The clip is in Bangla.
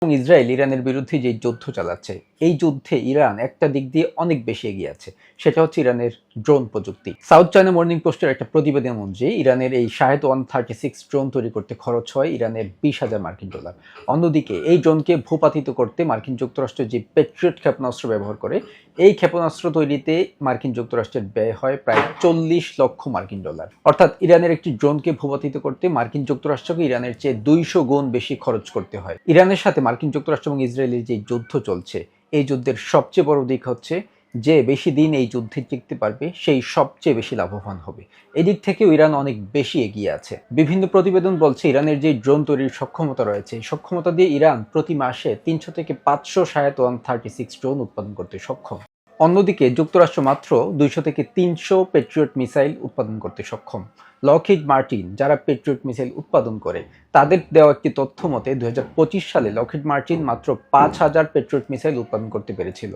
এবং ইসরায়েল ইরানের বিরুদ্ধে যে যুদ্ধ চালাচ্ছে, এই যুদ্ধে ইরান একটা দিক দিয়ে অনেক বেশি এগিয়ে আছে, সেটা হচ্ছে ইরানের ড্রোন প্রযুক্তি। সাউথ চায়না মর্নিং পোস্টের একটা প্রতিবেদন অনুযায়ী ইরানের এই শাহেদ 136 ড্রোন তৈরি করতে খরচ হয় ইরানের $20,000। অন্যদিকে এই ড্রোনকে ভূপাতিত করতে মার্কিন যুক্তরাষ্ট্র যে পেট্রিয়ট ক্ষেপণাস্ত্র ব্যবহার করে, এই ক্ষেপণাস্ত্র তৈরিতে মার্কিন যুক্তরাষ্ট্রের ব্যয় হয় প্রায় $40 লক্ষ। অর্থাৎ ইরানের একটি ড্রোনকে ভূপাতিত করতে মার্কিন যুক্তরাষ্ট্রকে ইরানের চেয়ে 200 গুণ বেশি খরচ করতে হয়। ইরানের সাথে মার্কিন যুক্তরাষ্ট্র এবং ইসরায়েলের যে যুদ্ধ চলছে, এই যুদ্ধের সবচেয়ে বড় দিক হচ্ছে যে বেশি দিন এই যুদ্ধে টিকতে পারবে সেই সবচেয়ে বেশি লাভবান হবে। এদিক থেকেও ইরান অনেক বেশি এগিয়ে আছে। বিভিন্ন প্রতিবেদন বলছে ইরানের যে ড্রোন তৈরির সক্ষমতা রয়েছে, এই সক্ষমতা দিয়ে ইরান প্রতি মাসে 300 থেকে 500 শাহেদ 136 ড্রোন উৎপাদন করতে সক্ষম। অন্যদিকে যুক্তরাষ্ট্র মাত্র 200 থেকে 300 পেট্রিয়ট মিসাইল উৎপাদন করতে সক্ষম। লকহিড মার্টিন, যারা পেট্রিয়ট মিসাইল উৎপাদন করে, তাদের দেওয়া একটি তথ্য মতে 2025 সালে লকহিড মার্টিন মাত্র 5,000 পেট্রিয়ট মিসাইল উৎপাদন করতে পেরেছিল।